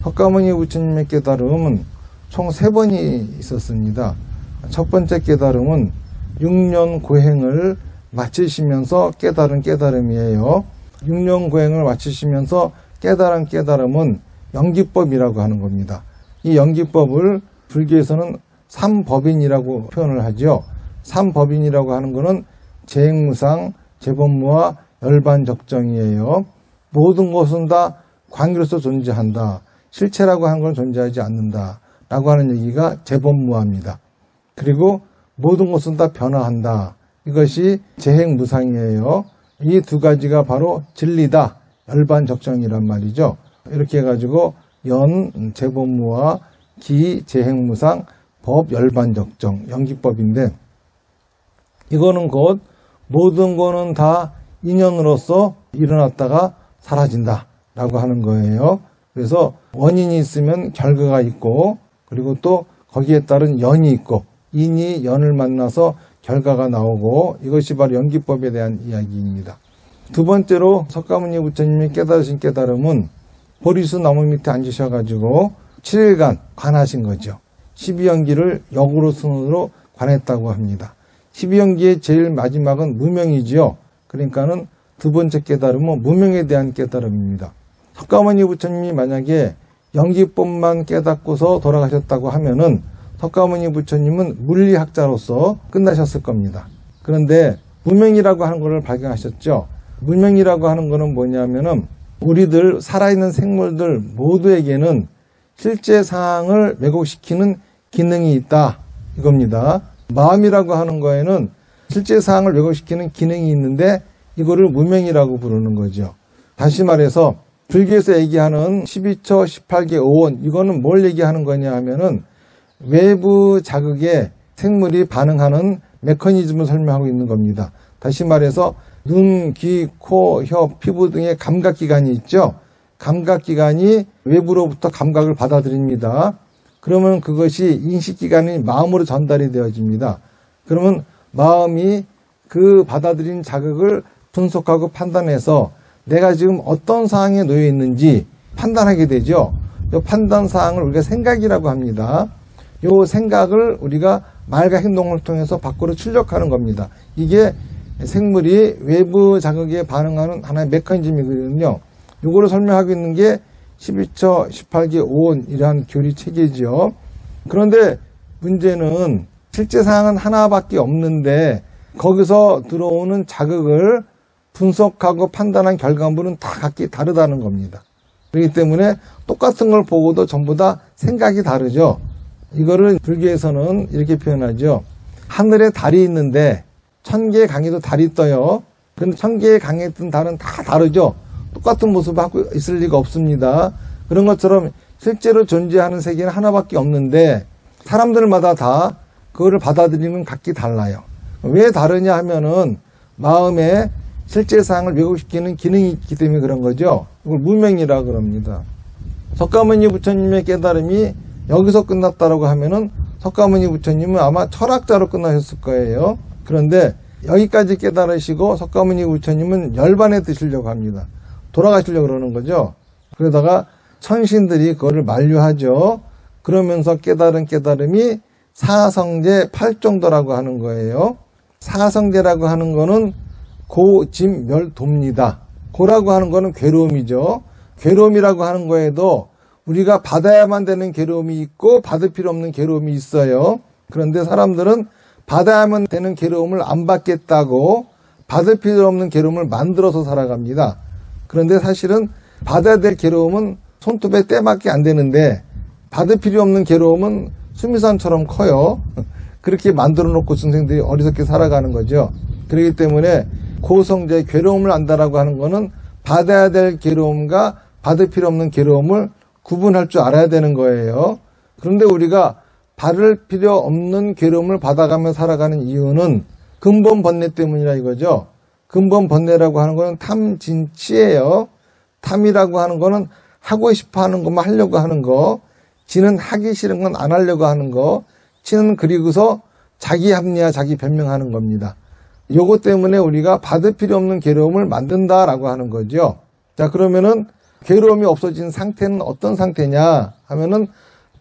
석가모니 부처님의 깨달음은 총 3번이 있었습니다. 첫 번째 깨달음은 6년 고행을 마치시면서 깨달은 깨달음이에요. 6년 고행을 마치시면서 깨달은 깨달음은 연기법이라고 하는 겁니다. 이 연기법을 불교에서는 삼법인이라고 표현을 하죠. 삼법인이라고 하는 것은 재행무상, 재법무와 열반적정이에요. 모든 것은 다 관계로서 존재한다. 실체라고 하는 건 존재하지 않는다. 라고 하는 얘기가 재법무화입니다. 그리고 모든 것은 다 변화한다. 이것이 재행무상이에요. 이 두 가지가 바로 진리다. 열반적정이란 말이죠. 이렇게 해가지고 연, 재법무화, 기, 재행무상, 법, 열반적정, 연기법인데 이거는 곧 모든 거는 다 인연으로서 일어났다가 사라진다 라고 하는 거예요. 그래서 원인이 있으면 결과가 있고 그리고 또 거기에 따른 연이 있고 인이 연을 만나서 결과가 나오고 이것이 바로 연기법에 대한 이야기입니다. 두 번째로 석가모니 부처님이 깨달으신 깨달음은 보리수 나무 밑에 앉으셔가지고 7일간 관하신 거죠. 12연기를 역으로 순으로 관했다고 합니다. 12연기의 제일 마지막은 무명이지요. 그러니까는 두 번째 깨달음은 무명에 대한 깨달음입니다. 석가모니 부처님이 만약에 연기법만 깨닫고서 돌아가셨다고 하면은 석가모니 부처님은 물리학자로서 끝나셨을 겁니다. 그런데 무명이라고 하는 것을 발견하셨죠. 무명이라고 하는 것은 뭐냐면은 우리들 살아있는 생물들 모두에게는 실제 상황을 왜곡시키는 기능이 있다 이겁니다. 마음이라고 하는 거에는 실제 상황을 왜곡시키는 기능이 있는데 이거를 무명이라고 부르는 거죠. 다시 말해서 불교에서 얘기하는 12처, 18계, 5원 이거는 뭘 얘기하는 거냐 하면은 외부 자극에 생물이 반응하는 메커니즘을 설명하고 있는 겁니다. 다시 말해서 눈, 귀, 코, 혀, 피부 등의 감각기관이 있죠. 감각기관이 외부로부터 감각을 받아들입니다. 그러면 그것이 인식기관이 마음으로 전달이 되어집니다. 그러면 마음이 그 받아들인 자극을 분석하고 판단해서 내가 지금 어떤 상황에 놓여 있는지 판단하게 되죠. 이 판단 사항을 우리가 생각이라고 합니다. 이 생각을 우리가 말과 행동을 통해서 밖으로 출력하는 겁니다. 이게 생물이 외부 자극에 반응하는 하나의 메커니즘이거든요. 이거를 설명하고 있는 게 12처, 18계, 5원 이러한 교리 체계죠. 그런데 문제는 실제 상황은 하나밖에 없는데 거기서 들어오는 자극을 분석하고 판단한 결과물은 다 각기 다르다는 겁니다. 그렇기 때문에 똑같은 걸 보고도 전부 다 생각이 다르죠. 이거를 불교에서는 이렇게 표현하죠. 하늘에 달이 있는데 1000개의 강에도 달이 떠요. 그런데 1000개의 강에 뜬 달은 다 다르죠. 똑같은 모습을 하고 있을 리가 없습니다. 그런 것처럼 실제로 존재하는 세계는 하나밖에 없는데 사람들마다 다 그거를 받아들이는 각기 달라요. 왜 다르냐 하면은 마음에 실제 사항을 왜곡시키는 기능이 있기 때문에 그런 거죠. 이걸 무명이라 그럽니다. 석가모니 부처님의 깨달음이 여기서 끝났다라고 하면은 석가모니 부처님은 아마 철학자로 끝나셨을 거예요. 그런데 여기까지 깨달으시고 석가모니 부처님은 열반에 드시려고 합니다. 돌아가시려고 그러는 거죠. 그러다가 천신들이 그거를 만류하죠. 그러면서 깨달은 깨달음이 사성제 8정도라고 하는 거예요. 사성제라고 하는 거는 고짐멸도입니다. 고라고 하는 거는 괴로움이죠. 괴로움이라고 하는 거에도 우리가 받아야만 되는 괴로움이 있고 받을 필요 없는 괴로움이 있어요. 그런데 사람들은 받아야만 되는 괴로움을 안 받겠다고 받을 필요 없는 괴로움을 만들어서 살아갑니다. 그런데 사실은 받아야 될 괴로움은 손톱에 때밖에 안 되는데 받을 필요 없는 괴로움은 수미산처럼 커요. 그렇게 만들어 놓고 중생들이 어리석게 살아가는 거죠. 그렇기 때문에 고성제 괴로움을 안다라고 하는 거는 받아야 될 괴로움과 받을 필요 없는 괴로움을 구분할 줄 알아야 되는 거예요. 그런데 우리가 받을 필요 없는 괴로움을 받아가며 살아가는 이유는 근본 번뇌 때문이라 이거죠. 근본 번뇌라고 하는 거는 탐진치예요. 탐이라고 하는 거는 하고 싶어 하는 것만 하려고 하는 거, 지는 하기 싫은 건 안 하려고 하는 거, 치는 그리고서 자기 합리화, 자기 변명하는 겁니다. 요거 때문에 우리가 받을 필요 없는 괴로움을 만든다라고 하는 거죠. 자, 그러면은 괴로움이 없어진 상태는 어떤 상태냐 하면은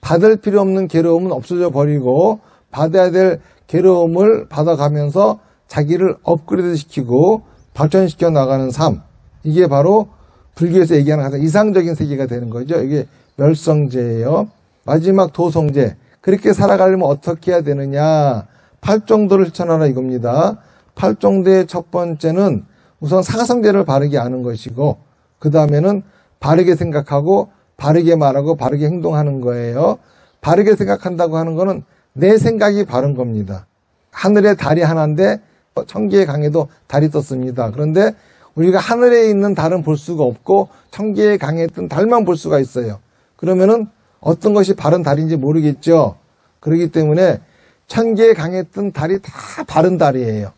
받을 필요 없는 괴로움은 없어져 버리고 받아야 될 괴로움을 받아가면서 자기를 업그레이드 시키고 발전시켜 나가는 삶. 이게 바로 불교에서 얘기하는 가장 이상적인 세계가 되는 거죠. 이게 멸성제예요. 마지막 도성제. 그렇게 살아가려면 어떻게 해야 되느냐. 8정도를 실천하라 이겁니다. 8정도의 첫 번째는 우선 사성제를 바르게 아는 것이고 그 다음에는 바르게 생각하고 바르게 말하고 바르게 행동하는 거예요. 바르게 생각한다고 하는 거는 내 생각이 바른 겁니다. 하늘에 달이 하나인데 천개의 강에도 달이 떴습니다. 그런데 우리가 하늘에 있는 달은 볼 수가 없고 천개의 강에 뜬 달만 볼 수가 있어요. 그러면은 어떤 것이 바른 달인지 모르겠죠. 그렇기 때문에 천개의 강에 뜬 달이 다 바른 달이에요.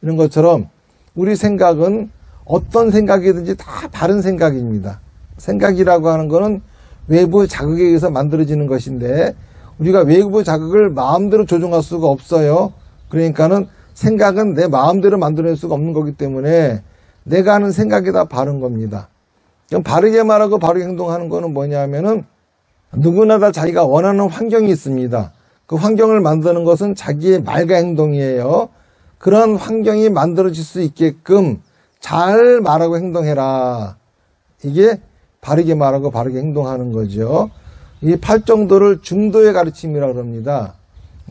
이런 것처럼 우리 생각은 어떤 생각이든지 다 바른 생각입니다. 생각이라고 하는 거는 외부 자극에 의해서 만들어지는 것인데 우리가 외부 자극을 마음대로 조종할 수가 없어요. 그러니까는 생각은 내 마음대로 만들어낼 수가 없는 거기 때문에 내가 하는 생각이 다 바른 겁니다. 그럼 바르게 말하고 바르게 행동하는 거는 뭐냐면은 누구나 다 자기가 원하는 환경이 있습니다. 그 환경을 만드는 것은 자기의 말과 행동이에요. 그런 환경이 만들어질 수 있게끔 잘 말하고 행동해라. 이게 바르게 말하고 바르게 행동하는 거죠. 이 8정도를 중도의 가르침이라고 합니다.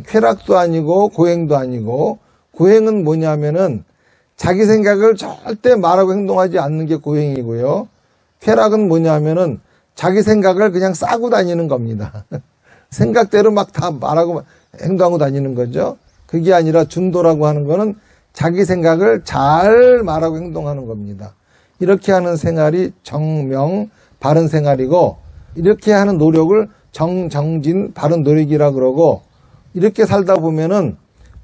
쾌락도 아니고 고행도 아니고 고행은 뭐냐면은 자기 생각을 절대 말하고 행동하지 않는 게 고행이고요. 쾌락은 뭐냐면은 자기 생각을 그냥 싸고 다니는 겁니다. 생각대로 막 다 말하고 행동하고 다니는 거죠. 그게 아니라 중도라고 하는 거는 자기 생각을 잘 말하고 행동하는 겁니다. 이렇게 하는 생활이 정명, 바른 생활이고 이렇게 하는 노력을 정진, 바른 노력이라 그러고 이렇게 살다 보면은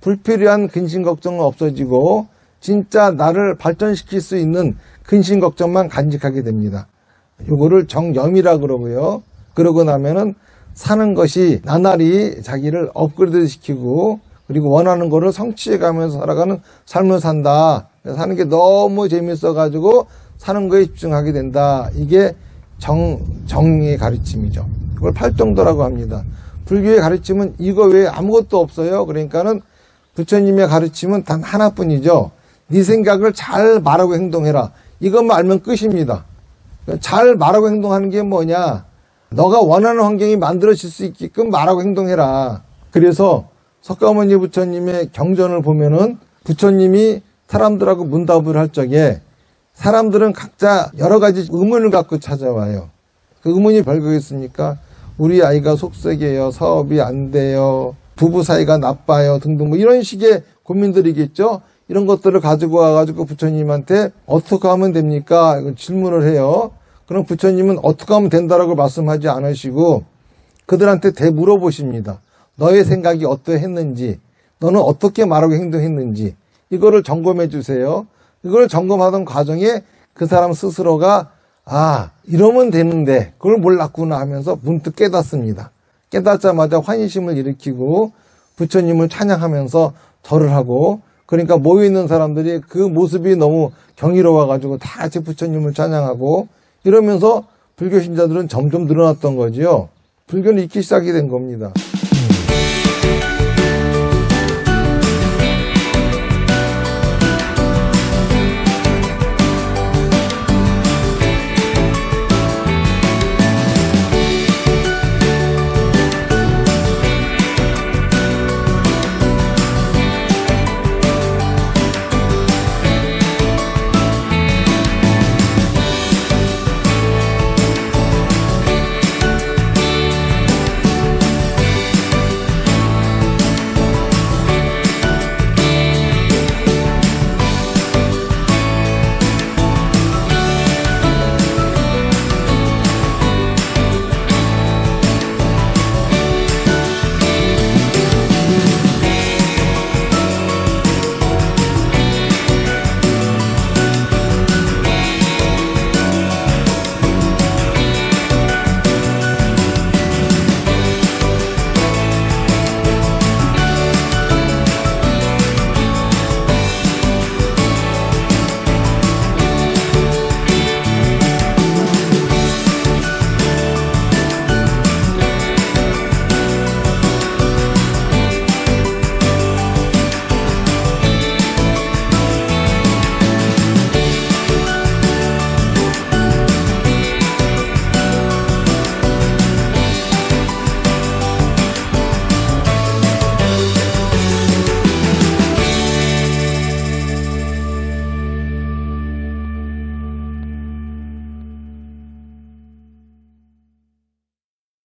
불필요한 근심 걱정은 없어지고 진짜 나를 발전시킬 수 있는 근심 걱정만 간직하게 됩니다. 요거를 정염이라 그러고요. 그러고 나면은 사는 것이 나날이 자기를 업그레이드 시키고 그리고 원하는 거를 성취해 가면서 살아가는 삶을 산다. 사는 게 너무 재밌어 가지고 사는 거에 집중하게 된다. 이게 정의 가르침이죠. 그걸 8정도라고 합니다. 불교의 가르침은 이거 외에 아무것도 없어요. 그러니까는 부처님의 가르침은 단 하나뿐이죠. 네 생각을 잘 말하고 행동해라. 이것만 알면 끝입니다. 잘 말하고 행동하는 게 뭐냐? 너가 원하는 환경이 만들어질 수 있게끔 말하고 행동해라. 그래서 석가모니 부처님의 경전을 보면은 부처님이 사람들하고 문답을 할 적에 사람들은 각자 여러 가지 의문을 갖고 찾아와요. 그 의문이 별거겠습니까? 우리 아이가 속색이에요. 사업이 안 돼요. 부부 사이가 나빠요. 등등 뭐 이런 식의 고민들이겠죠. 이런 것들을 가지고 와가지고 부처님한테 어떻게 하면 됩니까? 질문을 해요. 그럼 부처님은 어떻게 하면 된다라고 말씀하지 않으시고 그들한테 물어보십니다. 너의 생각이 어떠했는지, 너는 어떻게 말하고 행동했는지 이거를 점검해 주세요. 이걸 점검하던 과정에 그 사람 스스로가 이러면 되는데 그걸 몰랐구나 하면서 문득 깨닫습니다. 깨닫자마자 환희심을 일으키고 부처님을 찬양하면서 절을 하고 그러니까 모여있는 사람들이 그 모습이 너무 경이로워가지고 다 같이 부처님을 찬양하고 이러면서 불교 신자들은 점점 늘어났던 거지요. 불교는 익히 시작이 된 겁니다.